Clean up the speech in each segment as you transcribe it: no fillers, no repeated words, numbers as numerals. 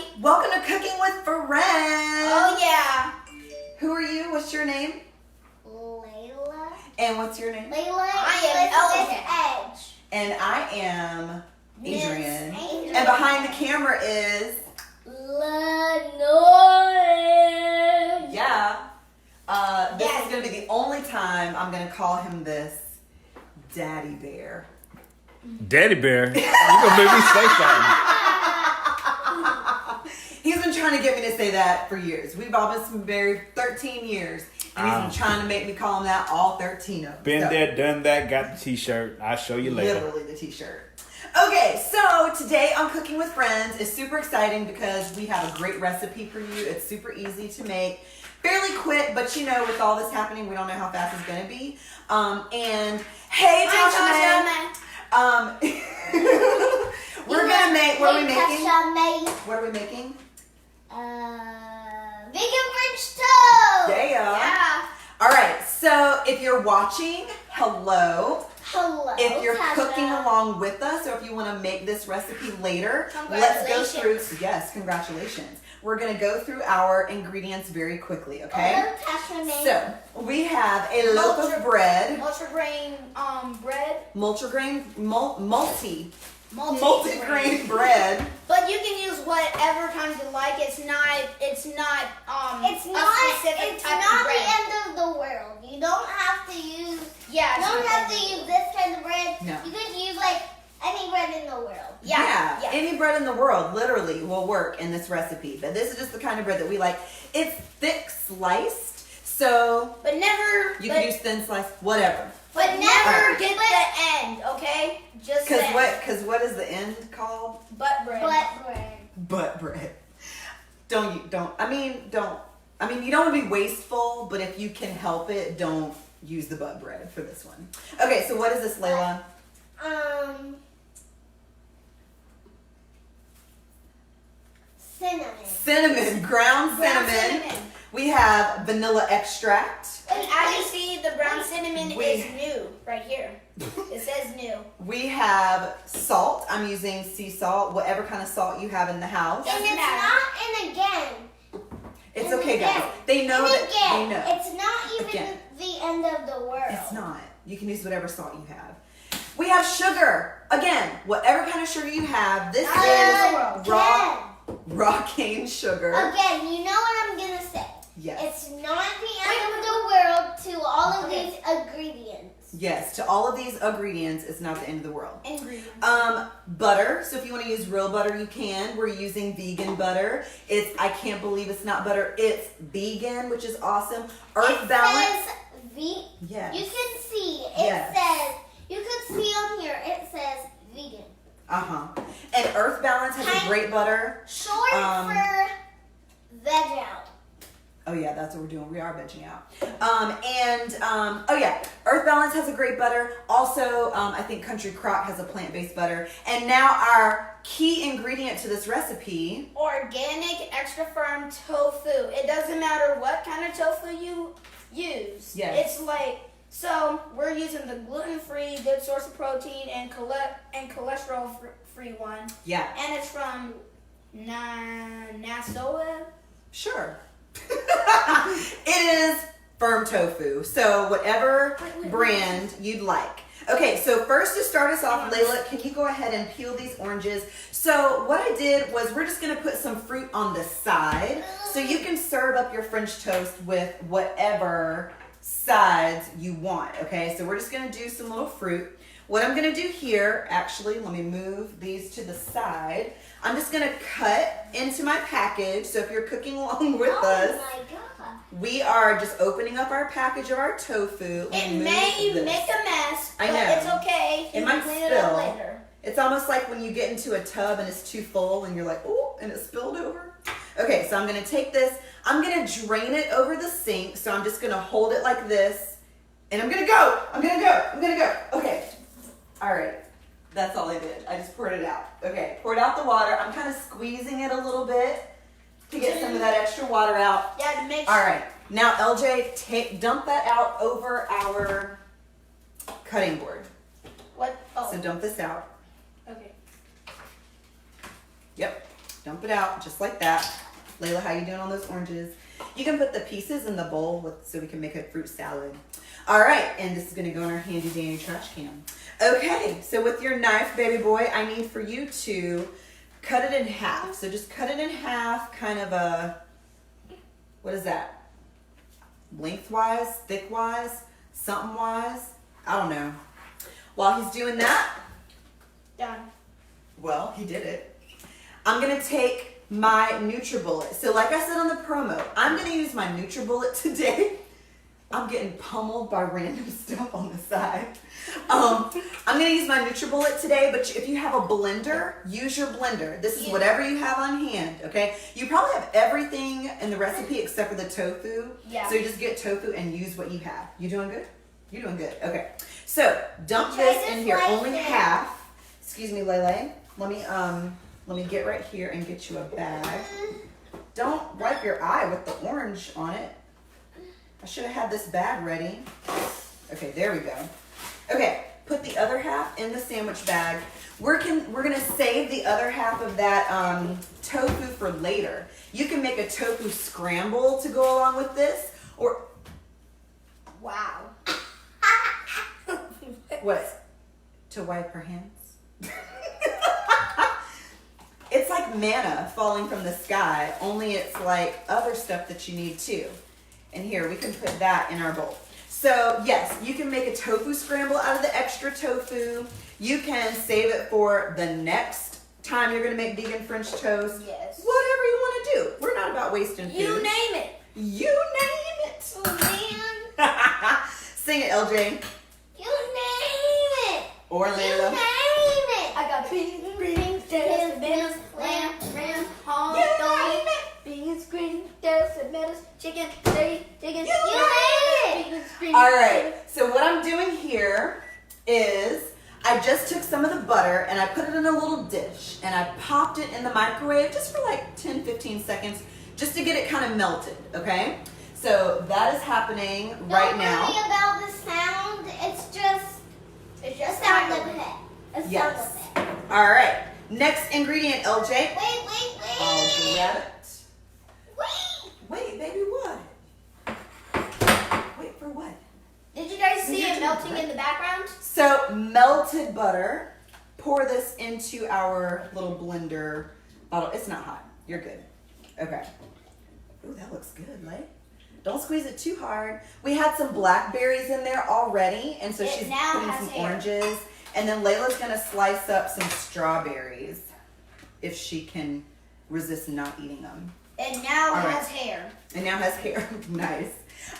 everybody. Welcome to Cooking with Friends. Oh, yeah. Who are you? What's your name? Layla. And what's your name? Layla. I am VEDGE. And I am Adrian. Miss Adrian. And behind the camera is... Lenore. Yeah. This is going to be the only time I'm going to call him this Daddy Bear. Daddy Bear? You gonna make me say something. He's been trying to get me to say that for years. We've all been married 13 years. And he's been trying to make me call him that all 13 of them. Been there, done that, got the t-shirt. I'll show you later. Literally the t-shirt. Okay, so today on Cooking with Friends is super exciting because we have a great recipe for you. It's super easy to make. Fairly quick, but you know, with all this happening, we don't know how fast it's going to be. And hey, Tasha, we're going to make, what are we making? What are we making? Vegan French toast. Yeah. All right, so if you're watching, hello. Hello, If you're Tasha. cooking along with us, or if you want to make this recipe later, let's go through. Yes, congratulations. We're going to go through our ingredients very quickly, okay? Hello, Tasha. So we have a loaf of bread, Multigrain bread. multigrain bread. But you can use whatever kind you like. It's not It's a not specific type of the bread. end of the world. You don't have to use. Yeah. You don't have to use this kind of bread. No. You could use like any bread in the world. Yeah. Any bread in the world literally will work in this recipe. But this is just the kind of bread that we like. It's thick sliced, so But never. you can use thin sliced, whatever. But never Alright. get the end, okay? Just Because saying. what is the end called? Butt bread. Butt bread. Butt bread. I mean, you don't want to be wasteful, but if you can help it, don't use the butt bread for this one. Okay, so what is this, Layla? Cinnamon. Ground cinnamon. We have vanilla extract. And as you see, the brown cinnamon We- is new right here. It says new. We have salt. I'm using sea salt, whatever kind of salt you have in the house. And it's matter. not an again. It's And okay, guys. again. They know And that again. they know. It's not even Again. the end of the world. It's not. You can use whatever salt you have. We have sugar. Again, whatever kind of sugar you have. This is raw cane sugar. Again, you know what I'm gonna say. Yes. It's not the end of the world to all of these ingredients. Yes, to all of these ingredients, it's not the end of the world. Ingredients. Butter. So if you want to use real butter, you can. We're using vegan butter. I can't believe it's not butter. It's vegan, which is awesome. Earth balance. Says Yes. You can see. Yes. You could see on here. It says vegan. And Earth Balance has a great butter. Short for veg out. Oh yeah, that's what we're doing. We are vegging out. Oh yeah, Earth Balance has a great butter. Also, I think Country Crock has a plant-based butter. And now our key ingredient to this recipe. Organic, extra firm tofu. It doesn't matter what kind of tofu you use. Yes. It's like, so we're using the gluten-free, good source of protein, and cholesterol-free one. Yeah. And it's from Nasoa. Sure. It is firm tofu. So whatever brand you'd like. Okay, so first to start us off, Layla, can you go ahead and peel these oranges? So what I did was we're just going to put some fruit on the side. So you can serve up your French toast with whatever sides you want. Okay, so we're just going to do some little fruit. What I'm going to do here, actually, let me move these to the side. I'm just going to cut into my package. So if you're cooking along with us, Oh my god. we are just opening up our package of our tofu. It may make a mess, I but know. it's okay. It You might can clean it up spill. later. It's almost like when you get into a tub and it's too full and you're like, oh, and it spilled over. Okay, so I'm going to take this. I'm going to drain it over the sink. So I'm just going to hold it like this. And I'm going to go. Okay. All right. That's all I did. I just poured it out. Okay, poured out the water. I'm kind of squeezing it a little bit to get some of that extra water out. Yeah, to make All right. Now, LJ, dump that out over our cutting board. What? Oh, So dump this out. okay. Yep. Dump it out just like that. Layla, how you doing on those oranges? You can put the pieces in the bowl so we can make a fruit salad. All right, and this is gonna go in our handy dandy trash can. Okay, so with your knife, baby boy, I need for you to cut it in half. So just cut it in half, kind of a, what is that? Lengthwise, thick-wise, something-wise? I don't know. While he's doing that, Done. well, he did it. I'm gonna take my NutriBullet. So like I said on the promo, I'm gonna use my NutriBullet today. I'm getting pummeled by random stuff on the side. I'm gonna use my NutriBullet today, but if you have a blender, use your blender. This is whatever you have on hand, okay? You probably have everything in the recipe except for the tofu. Yeah. So you just get tofu and use what you have. You doing good? You're doing good, okay. So dump this in here, only half. Excuse me, Lele. Let me get right here and get you a bag. Don't wipe your eye with the orange on it. I should have had this bag ready. Okay, there we go. Okay, put the other half in the sandwich bag. We're gonna save the other half of that tofu for later. You can make a tofu scramble to go along with this, or Wow. what? To wipe her hands? It's like manna falling from the sky, only it's like other stuff that you need too. And here, we can put that in our bowl. So yes, you can make a tofu scramble out of the extra tofu. You can save it for the next time you're gonna make vegan French toast. Yes. Whatever you wanna do. We're not about wasting food. You name it. You name it. Oh, man. Sing it, LJ. You name it. Or You Layla. name it. I got beans, greens, carrots, tomatoes, lamb, hot You dog. name it. Beans, greens, carrots, tomatoes, chicken, chicken. You name it. Beans, greens, All right, so what I'm doing here is I just took some of the butter and I put it in a little dish and I popped it in the microwave just for like 10-15 seconds just to get it kind of melted, okay? So that is happening right now. Don't worry about the sound. It's just It's a sound of it. A sound Yes. of it. All right, next ingredient, LJ. Wait. I'll grab it. Wait. Wait, baby, what? Wait for what? Did you guys see it melting in the background? So melted butter, pour this into our little blender bottle. It's not hot, you're good. Okay. Ooh, that looks good, like. Don't squeeze it too hard. We had some blackberries in there already, and so It she's now putting has some hair. oranges. And then Layla's gonna slice up some strawberries if she can resist not eating them. It now All right. has hair. And now has hair. Nice.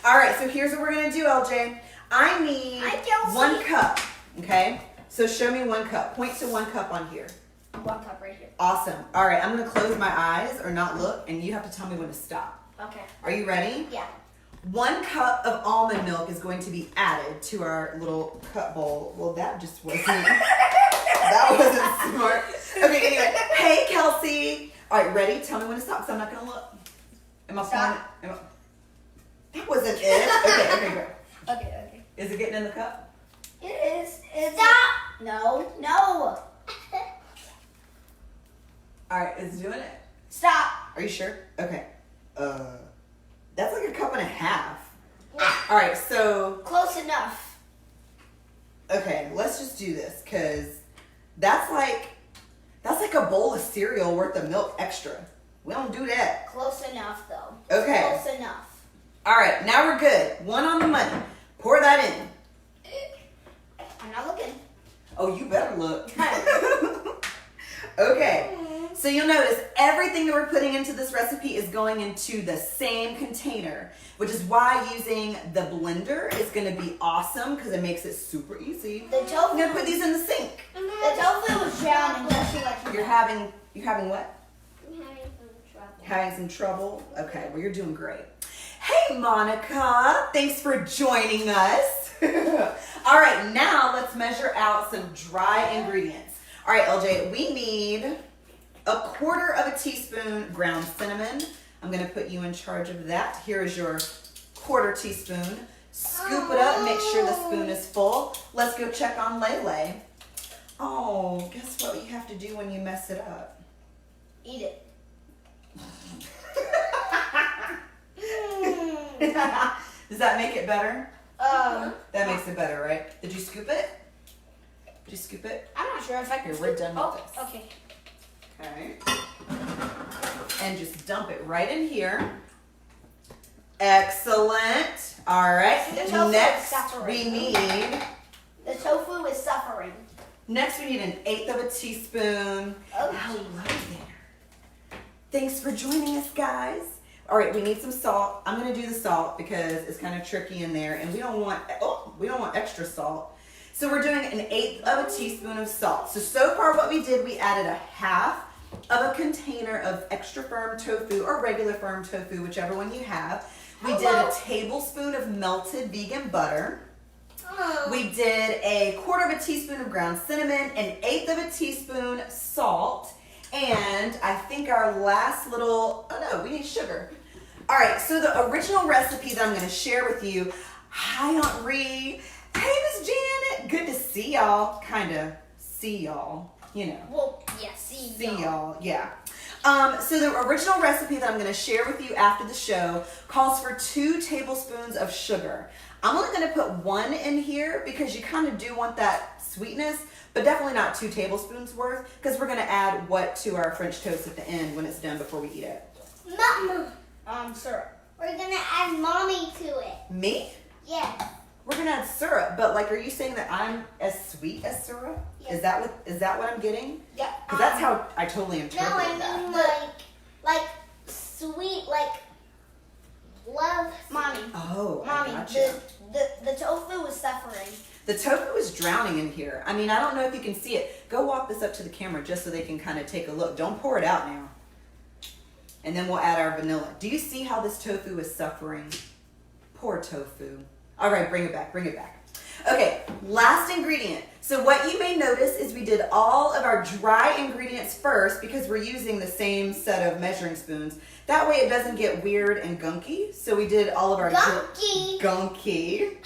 All right, so here's what we're gonna do, LJ. I need I don't 1 see- cup, okay? So show me 1 cup. Point to 1 cup on here. 1 cup right here. Awesome. All right, I'm gonna close my eyes or not look, and you have to tell me when to stop. Okay. Are you ready? Yeah. 1 cup of almond milk is going to be added to our little cup bowl. Well, that just wasn't, that wasn't smart. Okay, anyway. Hey, Kelsey. All right, ready? Tell me when to stop, because I'm not gonna look. Am I Stop. fine? That wasn't it. Okay, go. Okay. Is it getting in the cup? It is. Stop. No. All right, is it doing it? Stop. Are you sure? Okay. That's like a cup and a half. All right, so, Close enough. okay, let's just do this, because that's like a bowl of cereal worth of milk extra. We don't do that. Close enough, though. Okay. Close enough. All right, now we're good. 1 on the money. Pour that in. I'm not looking. Oh, you better look. Okay. So you'll notice everything that we're putting into this recipe is going into the same container, which is why using the blender is going to be awesome because it makes it super easy. The I'm tofu. going to put these in the sink. The tofu was drowning. Just to let you You're know. having what? I'm having some trouble. Having some trouble? Okay, well, you're doing great. Hey, Monica. Thanks for joining us. All right, now let's measure out some dry ingredients. All right, LJ, we need 1/4 of a teaspoon ground cinnamon. I'm going to put you in charge of that. Here is your 1/4 teaspoon. Scoop it up, make sure the spoon is full. Let's go check on Lele. Oh, guess what you have to do when you mess it up? Eat it. Does that make it better? That makes it better, right? Did you scoop it? Did you scoop it? I'm not sure if I can. Here, we're done with Oh, this. okay. Okay. And just dump it right in here. Excellent. All right. The tofu Next, is suffering. we need. The tofu is suffering. Next, we need 1/8 of a teaspoon. Oh, Hello there. Thanks for joining us, guys. All right, we need some salt. I'm gonna do the salt because it's kind of tricky in there, and we don't want extra salt. So we're doing 1/8 of a teaspoon of salt. So far what we did, we added 1/2 of a container of extra firm tofu or regular firm tofu, whichever one you have. We did a tablespoon of melted vegan butter. We did 1/4 of a teaspoon of ground cinnamon, 1/8 of a teaspoon salt, and I think our last little, oh no, we need sugar. All right, so the original recipe that I'm gonna share with you, hi Aunt Ree, hey Miss Janet, good to see y'all, kinda see y'all, you know. well, yeah, see y'all, yeah. So the original recipe that I'm gonna share with you after the show calls for 2 tablespoons of sugar. I'm only gonna put 1 in here because you kind of do want that sweetness, but definitely not 2 tablespoons worth because we're gonna add what to our French toast at the end when it's done before we eat it. Syrup. We're gonna add mommy to it. Me? Yes. We're gonna add syrup, but like, are you saying that I'm as sweet as syrup? Yes. Is that what I'm getting? Yeah. Because that's how I totally interpret No, I that. mean like sweet, like love. Mommy. Oh, I Mommy, gotcha. the tofu is suffering. The tofu is drowning in here. I mean, I don't know if you can see it. Go walk this up to the camera just so they can kind of take a look. Don't pour it out now. And then we'll add our vanilla. Do you see how this tofu is suffering? Poor tofu. All right, bring it back, bring it back. Okay, last ingredient. So what you may notice is we did all of our dry ingredients first because we're using the same set of measuring spoons. That way it doesn't get weird and gunky. So we did all of our gunky.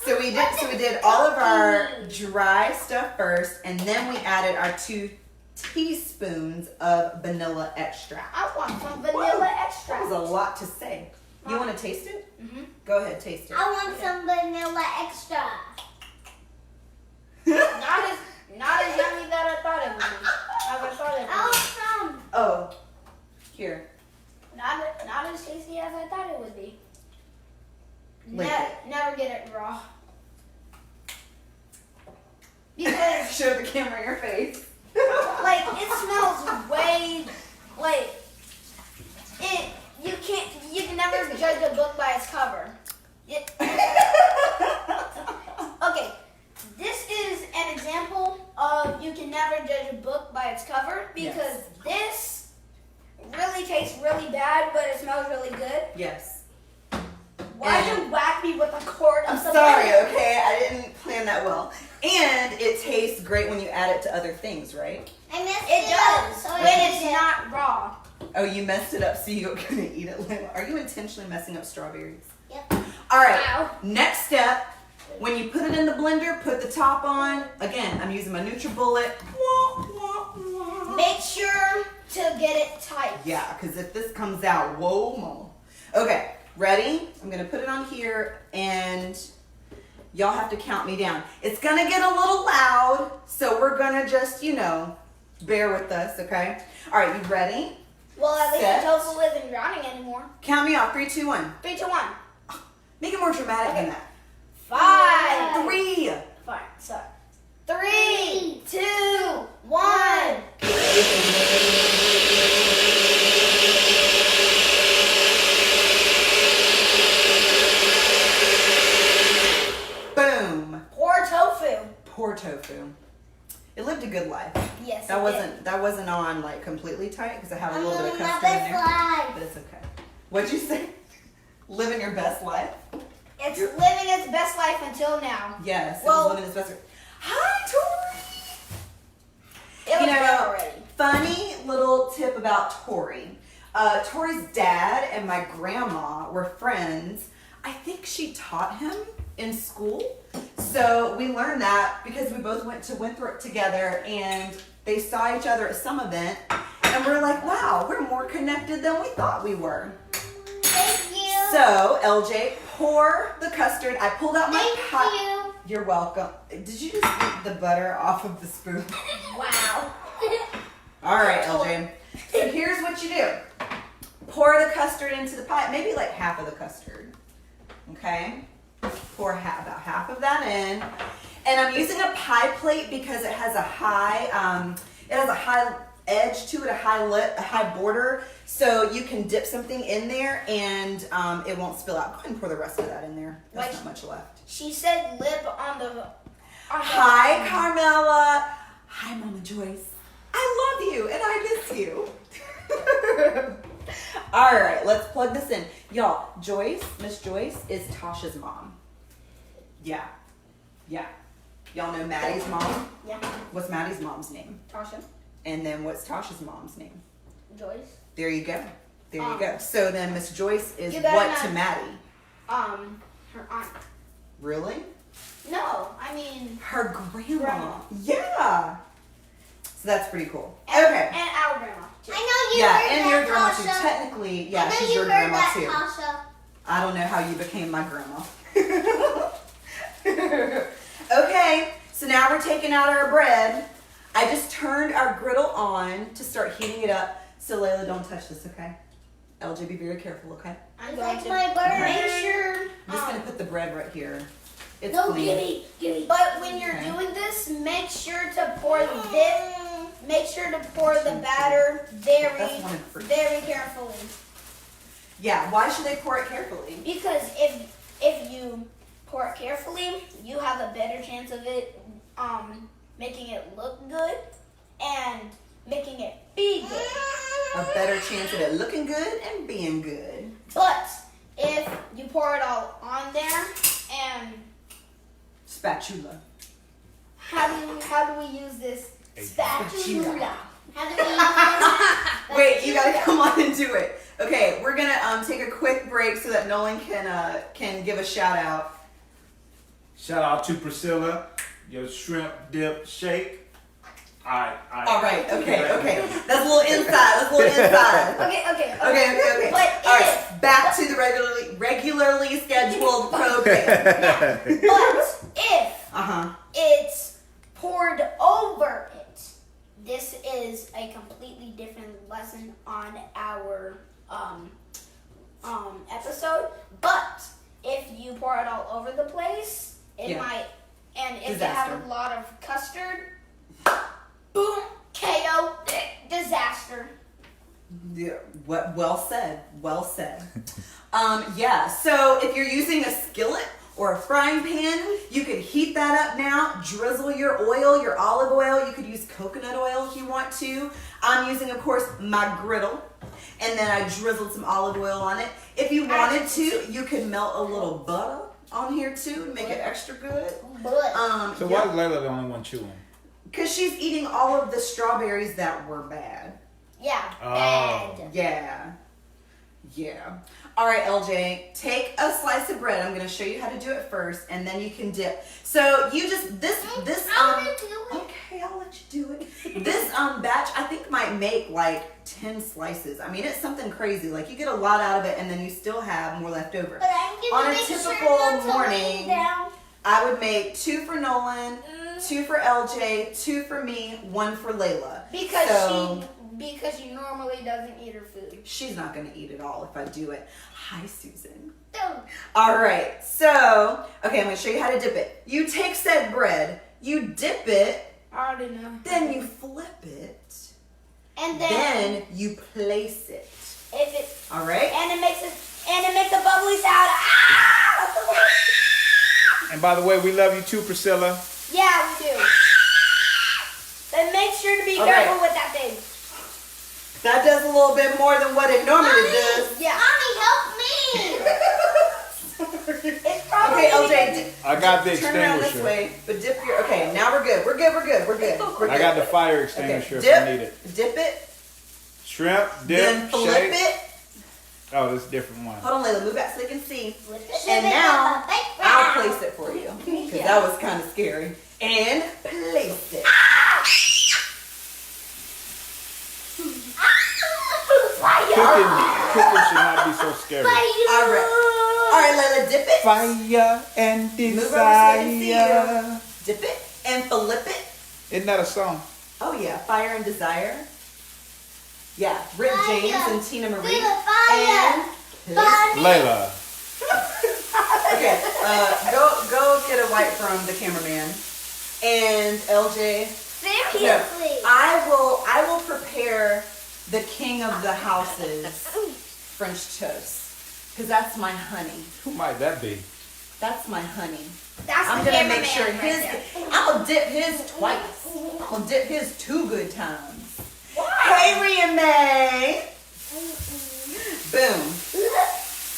So we did all of our dry stuff first, and then we added our 2 teaspoons of vanilla extract. I want some vanilla That extract. was a lot to say. You want to taste it? Mhm. Go ahead, taste it. I want some vanilla extra. Not as yummy that I thought it would be. As I thought it I would want some. Oh, here. be. Not as tasty as I thought it would be. Lick it. Never get it raw. Because Show the camera your face. like it smells way like it. You can never judge a book by its cover. Okay, this is an example of you can never judge a book by its cover because this really tastes really bad, but it smells really good. Yes. Why'd you whack me with a cord of I'm some sorry, banana? okay? I didn't plan that well. And it tastes great when you add it to other things, right? I messed It up, does so when I it's did it. not raw. Oh, you messed it up so you're gonna eat it later. Are you intentionally messing up strawberries? Yep. All right, Wow. next step. When you put it in the blender, put the top on. Again, I'm using my NutriBullet. Make sure to get it tight. Yeah, because if this comes out, whoa, mama. Okay, ready? I'm gonna put it on here and y'all have to count me down. It's gonna get a little loud, so we're gonna just, bear with us, okay? All right, you ready? Well, at least Set. the tofu isn't drowning anymore. Count me off, 3, 2, 1. 3, 2, 1. Make it more dramatic than that. 5. 3. Fine. So 3, 2, 1. Boom. Poor tofu. Poor tofu. It lived a good life. Yes. That it wasn't on like completely tight because I have a I'm little bit of living my custard in best there. life. But it's okay. What'd you say? Living your best life? did. It's living its best life until now. Yes. Well- it was living its best life. Hi, Tori. It was good already. Funny little tip about Tori. Tori's dad and my grandma were friends. I think she taught him in school. So we learned that because we both went to Winthrop together and they saw each other at some event And we're like, wow, we're more connected than we thought we were. Thank you. So, LJ, pour the custard. I pulled out my Thank pot. you. You're welcome. Did you just eat the butter off of the spoon? Wow. All right, LJ. So here's what you do. Pour the custard into the pot, maybe like half of the custard. Okay? Pour about half of that in. And I'm using a pie plate because it has a high edge to it, a high border, so you can dip something in there and it won't spill out. Go ahead and pour the rest of that in there. There's not much left. She said lip on the. Hi, Carmela. Hi, Mama Joyce. I love you and I miss you. All right, let's plug this in. Y'all, Miss Joyce is Tasha's mom. Yeah. Y'all know Maddie's mom? Yeah. What's Maddie's mom's name? Tasha. And then what's Tasha's mom's name? Joyce. There you go. There you go. So then Miss Joyce is You better what not- to Maddie? Her aunt. Really? No, I mean. Her grandma. Grandma. Yeah. So that's pretty cool. And, Okay. And our grandma. Too. I know you Yeah, heard and that, your grandma too. Tasha. Technically, I yeah, know she's you your heard grandma that, too. Tasha. I don't know how you became my grandma. Okay, so now we're taking out our bread. I just turned our griddle on to start heating it up. So Layla, don't touch this, okay? LJ, be very careful, okay? I'm going That's to my burn. make sure. I'm just gonna put the bread right here. It's No, clean. gimme. But when you're Okay. doing this, make sure to pour this. Make sure to pour the batter very, That's one for- very carefully. Yeah, why should they pour it carefully? Because if you pour it carefully, you have a better chance of it making it look good and making it be good. A better chance of it looking good and being good. But if you pour it all on there and Spatula. how do we use this spatula? How do we use this? Wait, you gotta come on and do it. Okay, we're gonna take a quick break so that Nolan can give a shout out. Shout out to Priscilla, your shrimp dip shake. All right, okay. That's a little inside. Okay. Okay. But All right, back to the regularly scheduled program. But if it's poured over it, this is a completely different lesson on our episode. But if you pour it all over the place, it might. And if Disaster. you have a lot of custard, boom, KO, disaster. Yeah, well said. Yeah, so if you're using a skillet or a frying pan, you could heat that up now, drizzle your oil, your olive oil. You could use coconut oil if you want to. I'm using, of course, my griddle, and then I drizzled some olive oil on it. If you wanted to, you could melt a little butter on here too to make it extra good. But So why is Layla the only one chewing? Because she's eating all of the strawberries that were bad. yeah, Oh. bad. Yeah. All right, LJ, take a slice of bread. I'm going to show you how to do it first, and then you can dip. So you just this. I wanna do it. Okay, I'll let you do it. This batch I think might make like 10 slices. I mean, it's something crazy. Like you get a lot out of it, and then you still have more left over. But I'm gonna On a make typical sure not to lay morning, down. I would make 2 for Nolan, 2 for LJ, 2 for me, 1 for Layla. Because she normally doesn't eat her food. She's not going to eat it all if I do it. Hi, Susan. Don't. All right, so, okay, I'm going to show you how to dip it. You take said bread, you dip it, I already know. then you flip it, And then you place it. if it All right? and it makes a bubbly sound. Ah! And by the way, we love you too, Priscilla. Yeah, we do. Then make sure to be All careful right. with that thing. That does a little bit more than what it normally does. Yeah. Mommy, help me. It's probably Okay, LJ, I got the turn around this extinguisher. way, but dip your, okay, now we're good. We're good. I got the fire extinguisher Okay, if I need it. dip it, Shrimp dip then flip shake. it. Oh, this is a different one. Hold on, Layla, move back so they can see. Flip it. And now, I'll I'll place it for you. Because that was kind of scary. And place it. Ah! That'd be so scary. All right, Layla, dip it. Fire and Move over so I can see desire. you. Dip it and flip it. Isn't that a song? Oh yeah, Fire and Desire. Yeah, Rick Fire. James and Tina Marie. Feel the fire. And Layla. okay, go get a wipe from the cameraman. And LJ, Seriously. I will prepare the king of the house's French toast, because that's my honey. Who might that be? That's my honey. That's I'm the gonna make cameraman sure right his. there. I'm gonna dip his twice. I'm gonna dip his 2 good times. Hey, Rhea May. Boom.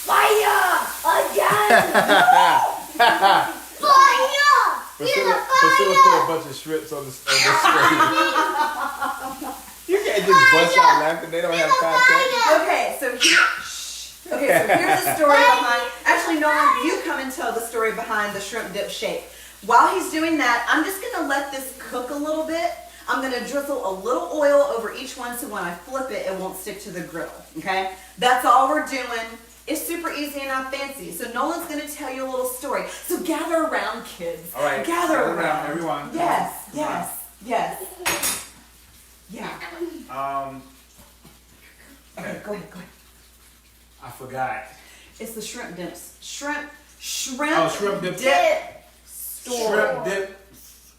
Fire again. Fire. Feel the Priscilla put a fire. bunch of strips on the screen. You can't just bust out laughing. They don't have context. Okay, so here's the story behind. Actually, Nolan, you come and tell the story behind the shrimp dip shake. While he's doing that, I'm just gonna let this cook a little bit. I'm gonna drizzle a little oil over each one so when I flip it, it won't stick to the grill. Okay, that's all we're doing. It's super easy and not fancy. So Nolan's gonna tell you a little story. So gather around, kids. All right, gather around, everyone. Yes, Come on. yes, yes. Yeah. Okay, go ahead. I forgot. It's the shrimp dips. Shrimp Oh, shrimp dip. Shrimp dip.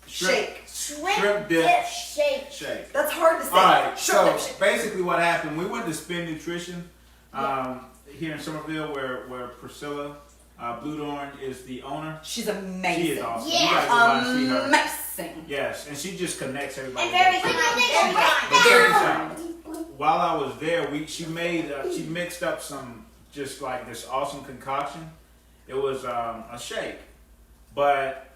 Shake. Shrimp dip. Shake. That's hard to say. All right. Shrimp So dip shake. basically, what happened? We went to Spin Nutrition here in Somerville, where Priscilla Bluedorn is the owner. She's amazing. She is awesome. Yeah. You guys go by and see her. Amazing. Yes, and she just connects everybody. And very together. kind. But check this out. While I was there, she mixed up some just like this awesome concoction. It was a shake, but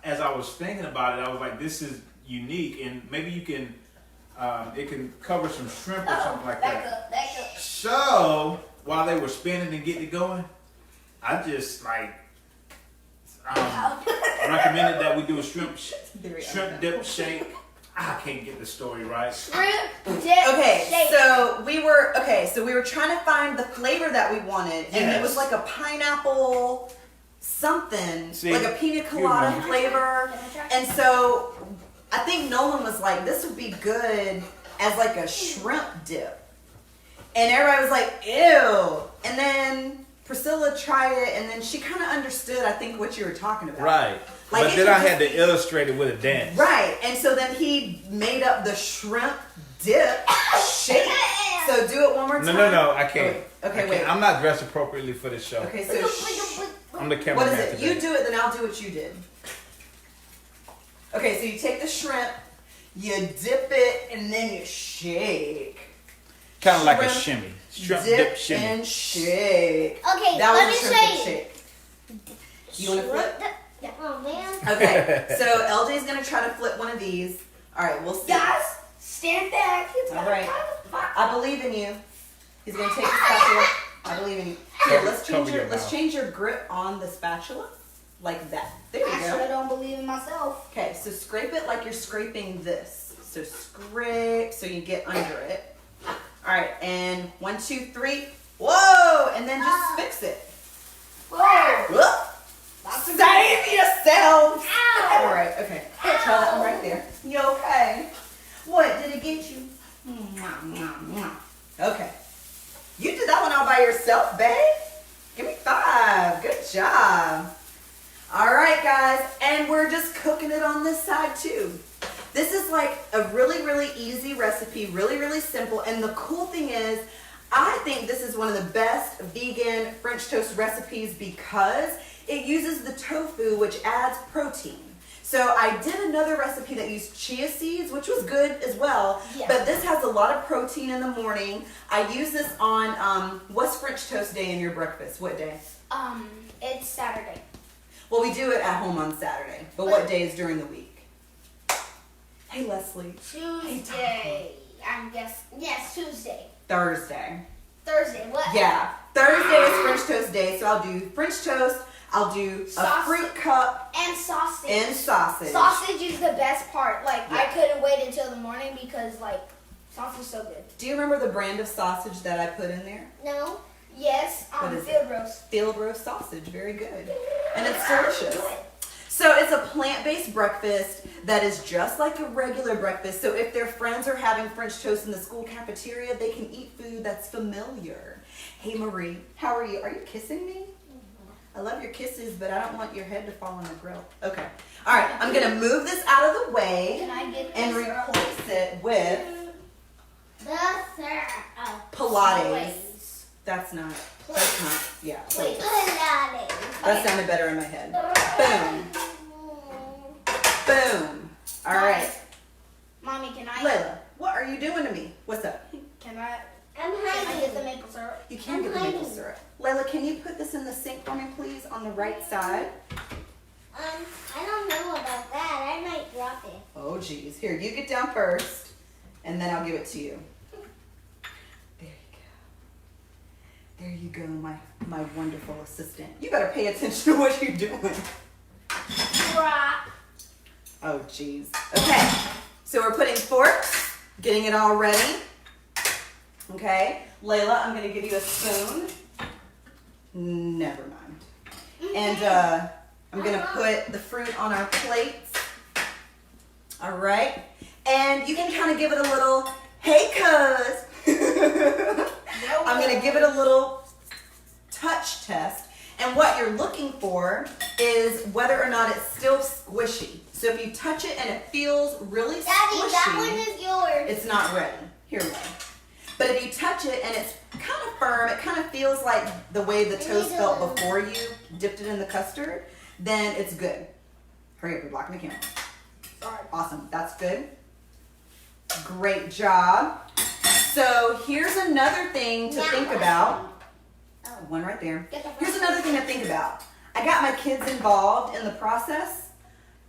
as I was thinking about it, I was like, this is unique, and maybe you can it can cover some shrimp or something like that. Back up. So while they were spinning and getting it going, I just like recommended that we do a shrimp dip shake. I can't get the story right. Shrimp dip Okay, shake. so we were trying to find the flavor that we wanted, and it was like a pineapple something, See, like a pina you colada remember. flavor. And so I think Nolan was like, this would be good as like a shrimp dip. And everybody was like, ew. And then Priscilla tried it, and then she kind of understood, I think, what you were talking about. Right. Like, But it then could I had just to illustrate it with a dance. Right, and so then he made up the shrimp dip shake. So do it one more time. No, I can't. Okay, I wait. can't. I'm not dressed appropriately for this show. Okay, so I'm the what cameraman is it? today. You do it, then I'll do what you did. Okay, so you take the shrimp, you dip it, and then you shake. Kind of like a Shrimp shimmy. Shrimp dip shimmy. and shake. Okay, That let was me a shrimp show dip shake. You want to flip? Oh man. Okay, so LJ's gonna try to flip one of these. All right, we'll see. Guys, stand back. All right. I believe in you. He's gonna take the spatula. I believe in you. Here, Cover your let's mouth. change your grip on the spatula, like that. There you Actually, I go. don't believe in myself. Okay, so scrape it like you're scraping this. So scrape so you get under it. All right, and 1, 2, 3. Whoa! And then just fix it. Whoa. Whoop. Save yourself. All right, okay. Try that one right there. You okay? What did it get you? Okay. You did that one all by yourself, babe. Give me 5. Good job. All right, guys, and we're just cooking it on this side too. This is like a really, really easy recipe, really, really simple. And the cool thing is, I think this is one of the best vegan French toast recipes because it uses the tofu, which adds protein. So I did another recipe that used chia seeds, which was good as well. Yeah. But this has a lot of protein in the morning. I use this on, what's French toast day in your breakfast? What day? It's Saturday. Well, we do it at home on Saturday. But what days during the week? Hey, Leslie. Tuesday. I guess. Yes, Tuesday. Thursday. Thursday. What? Yeah. Thursday is French toast day. So I'll do French toast. I'll do a Sausage. fruit cup And sausage. and sausage. Sausage is the best part. Like, I Yeah. couldn't wait until the morning because, like, sausage is so good. Do you remember the brand of sausage that I put in there? No. Yes, What is field roast. Field roast sausage, very good. And it's delicious. So it's a plant-based breakfast that is just like a regular breakfast. So if their friends are having French toast in the school cafeteria, they can eat food that's familiar. Hey Marie, how are you? Are you kissing me? I love your kisses, but I don't want your head to fall on the grill. Okay. All right, I'm gonna move this out of the way Can I get and this? replace it with The syrup. Pilates. That's not, yeah. Wait. Pilates. That sounded better in my head. Boom. Boom. All right. Mommy, can I? Layla, what are you doing to me? What's up? Can I? I'm Can I get the hiding. maple syrup? You can get the maple syrup. Layla, can you put this in the sink for me, please, on the right side? I don't know about that. I might drop it. Oh, geez. Here, you get down first, and then I'll give it to you. There you go. There you go, my wonderful assistant. You better pay attention to what you're doing. Drop. Oh, geez. Okay, so we're putting forks, getting it all ready. Okay, Layla, I'm gonna give you a spoon. Never mind. And I'm gonna put the fruit on our plates. All right, and you can kind of give it a little, hey, cuz. I'm gonna give it a little touch test. And what you're looking for is whether or not it's still squishy. So if you touch it and it feels really Daddy, squishy, that one is yours. it's not ready. Here, Lay. But if you touch it and it's kind of firm, it kind of feels like the way the toast felt before you dipped it in the custard, then it's good. Hurry up, you're blocking the camera. Sorry. Awesome, that's good. Great job. So here's another thing to think about. One right there. Here's another thing to think about. I got my kids involved in the process.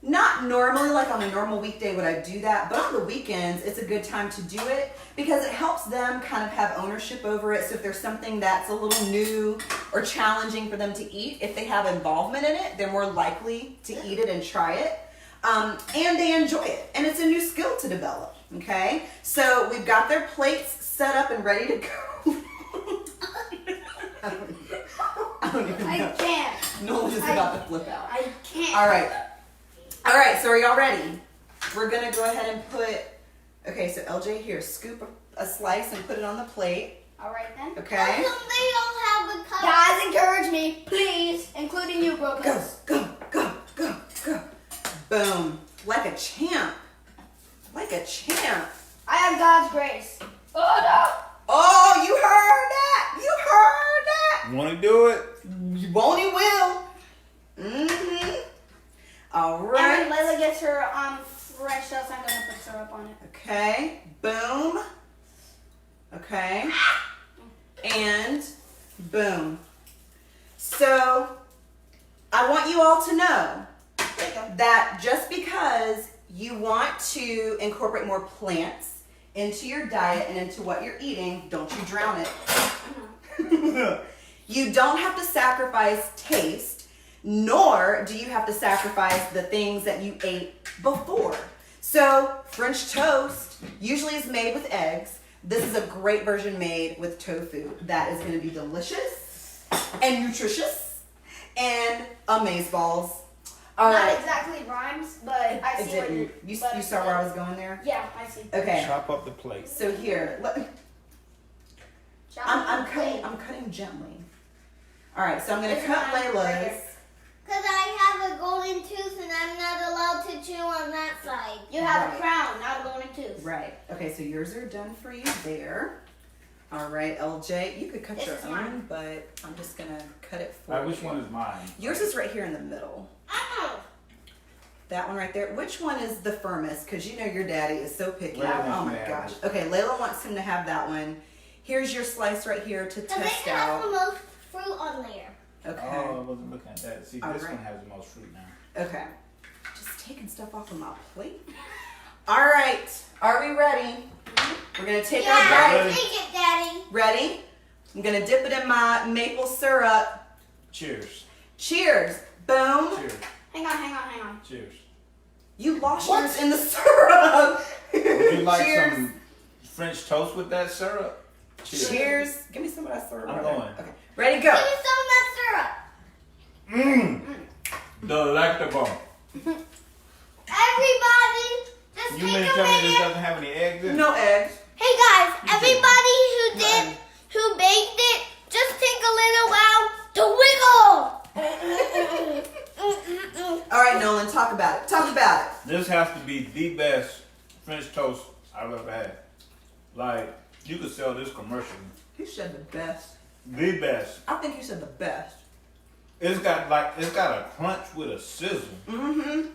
Not normally, like on a normal weekday would I do that, but on the weekends, it's a good time to do it because it helps them kind of have ownership over it. So if there's something that's a little new or challenging for them to eat, if they have involvement in it, they're more likely to eat it and try it. And they enjoy it. And it's a new skill to develop, okay? So we've got their plates set up and ready to go. I don't even know. I can't. Nolan's about to flip out. I can't. All right. All right, so are y'all ready? We're going to go ahead and put, okay, so LJ here, scoop a slice and put it on the plate. All right then. Okay? How come they don't have a cup? Guys, encourage me, please, including you, Go, Brooklys. go, go, go, go. Boom. Like a champ. Like a champ. I have God's grace. Oh no. Oh, you heard that? You heard that? Want to do it? You won't, he will. Mm-hmm. All And right. when Layla gets her fresh toast, I'm gonna put syrup on it. Okay. Boom. Okay. And boom. So I want you all to know that just because you want to incorporate more plants into your diet and into what you're eating, don't you drown it. You don't have to sacrifice taste, nor do you have to sacrifice the things that you ate before. So French toast usually is made with eggs. This is a great version made with tofu that is going to be delicious and nutritious and amazeballs. All Not right. exactly rhymes, but I It see what didn't. You saw where I was going there? Yeah, I see. Okay. Chop up the plate. So here, Chop I'm the cutting. plate. I'm cutting gently. All right. So I'm gonna This is cut mine right Layla's. here. Because I have a golden tooth and I'm not allowed to chew on that side. You have Right. a crown, not a golden tooth. Right. Okay. So yours are done for you there. All right, LJ. You could cut This your is own, mine. but I'm just gonna cut it for All right, you. which one is mine? Yours is right here in the middle. Ow! That one right there. Which one is the firmest? Because you know your daddy is so picky. Layla Oh wants my to have gosh. it. Okay, Layla wants him to have that one. Here's your slice right here to Because test it has out. the most fruit on there. Okay. Oh, I wasn't looking at that. See, All this right. one has the most fruit now. Okay. Just taking stuff off of my plate. All right. Are we ready? We're going to take our Yeah, bite. take it, Daddy. Ready? I'm going to dip it in my maple syrup. Cheers. Cheers. Boom. Cheers. Hang on. Cheers. You lost What? yours in the syrup. Would you like Cheers. some French toast with that syrup? Cheers. Give me some of that syrup. I'm brother. going. Okay. Ready, go. Give me some of that syrup. Delectable. Everybody, just You take mean a tell me this minute. doesn't have any eggs in it? No eggs. Hey guys, You did. everybody who baked it, just take a little while to wiggle. All right, Nolan, talk about it. Talk about it. This has to be the best French toast I've ever had. Like, you could sell this commercially. You said the best. The best. I think you said the best. It's got a crunch with a sizzle. Mm-hmm.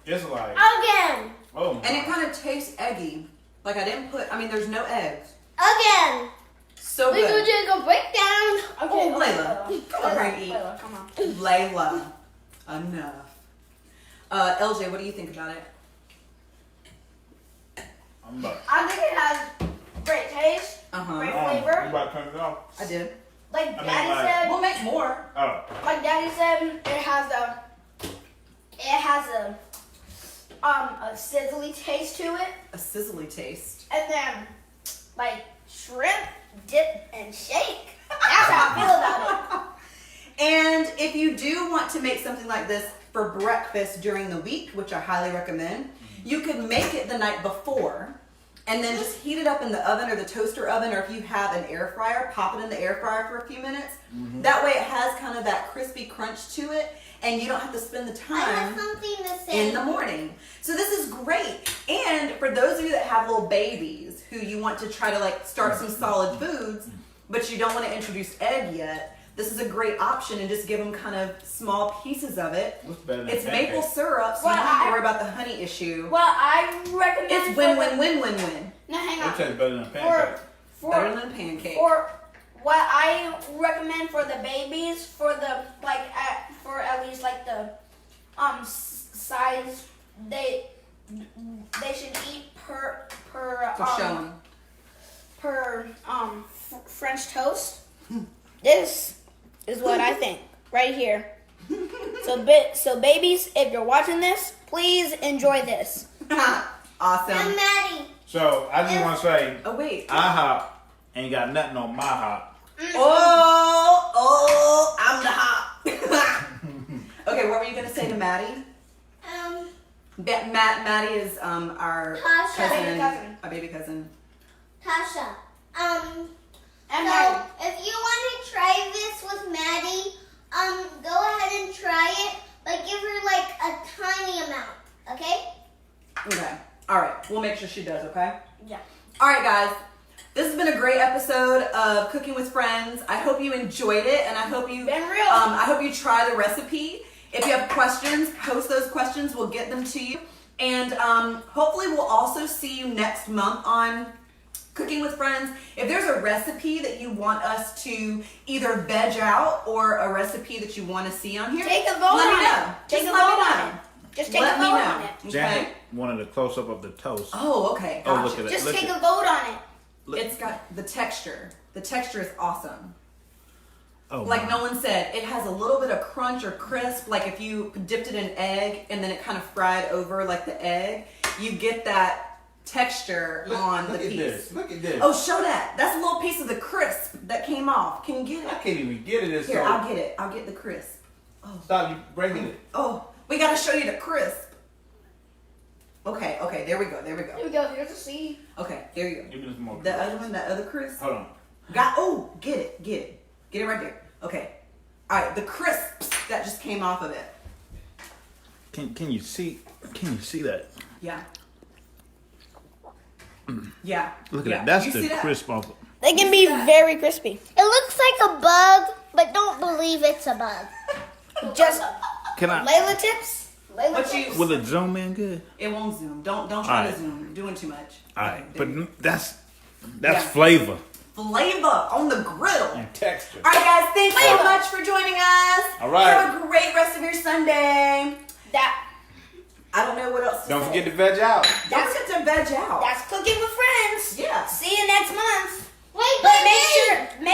It's like, Again. oh my. And it kind of tastes eggy. Like there's no eggs. Again. So We're going good. to take a breakdown. Oh, Layla. Come on, Frankie. Layla, come on. Layla. Enough. LJ, what do you think about it? I'm about, I think it has great taste, Uh-huh. great you flavor. about to turn it off? I did. Like mean, Daddy like- said, We'll make more. Oh. like Daddy said, it has a sizzly taste to it, A sizzly taste. and then like shrimp, dip, and shake. That's how I feel about it. And if you do want to make something like this for breakfast during the week, which I highly recommend, you could make it the night before and then just heat it up in the oven or the toaster oven, or if you have an air fryer, pop it in the air fryer for a few minutes. That way it has kind of that crispy crunch to it, and you don't have to spend the I have time something to say. in the morning. So this is great. And for those of you that have little babies who you want to try to like start some solid foods, but you don't want to introduce egg yet, this is a great option, and just give them kind of small pieces of it. What's better than It's maple pancakes? syrup, so Well, you don't have to I- worry about the honey issue. Well, I recommend It's for win, the- win, win, win, win. No, hang It on. tastes better than For pancakes. Better for than pancake. for what I recommend for the babies, for the for at least like the size they should eat per So show 'em. per French toast. This is what I think right here. So babies, if you're watching this, please enjoy this. Awesome. I'm Maddie. So, I just want to say, Oh, wait. IHOP ain't got nothing on my hop. Oh, I'm the hot. Okay, what were you going to say to Maddie? Maddie is our Tasha. cousin, Baby cousin. a baby cousin. Tasha. And So Maddie. if you want to try this with Maddie, go ahead and try it, but give her like a tiny amount, okay? Okay. All right. We'll make sure she does, okay? Yeah. All right, guys. This has been a great episode of Cooking with Friends. I hope you enjoyed it, and I hope you Been real. I hope you try the recipe. If you have questions, post those questions. We'll get them to you. And hopefully we'll also see you next month on Cooking with Friends. If there's a recipe that you want us to either veg out or a recipe that you want to see on here, Take a vote let on me it. know. Take Just a let vote me on know. it. Just take Let a me vote know. on it. Janet Okay. wanted a close up of the toast. Oh, okay. Oh, Gotcha. look at it. Just Look take at a vote on it. It's got the texture. The texture is awesome. Oh, Like my. Nolan said, it has a little bit of crunch or crisp. Like if you dipped it in egg and then it kind of fried over like the egg, you get that texture on the look at piece. this. Look at this. Oh, show that. That's a little piece of the crisp that came off. Can you get I it? can't even get it. It's Here, so. I'll get it. I'll get the crisp. Stop you breaking it. Oh, we gotta show you the crisp. Okay, there we go. Here we go. Here's a seed. Okay, there you go. Give me some more. The other one, that other crisp. Hold on. Get it right there. Okay. All right, the crisps that just came off of it. Can you see? Can you see that? Yeah. Yeah. Look at Yeah. that. That's You see the that? crisp off. They can be very crispy. It looks like a bug, but don't believe it's a bug. Just Can I? Layla tips. Layla What tips. you? Will it zoom in good? It won't zoom. Don't try All to right. zoom. You're doing too much. All Okay, right, there but you go. that's Yeah. flavor Flavor on the grill. and texture. All right, guys. Thanks so much for joining us. All right. Have a great rest of your Sunday. That I don't know what else to Don't say. forget to veg out. Don't forget to veg out. that's cooking with friends. Yeah. See you next month. Wait, But wait, make wait. sure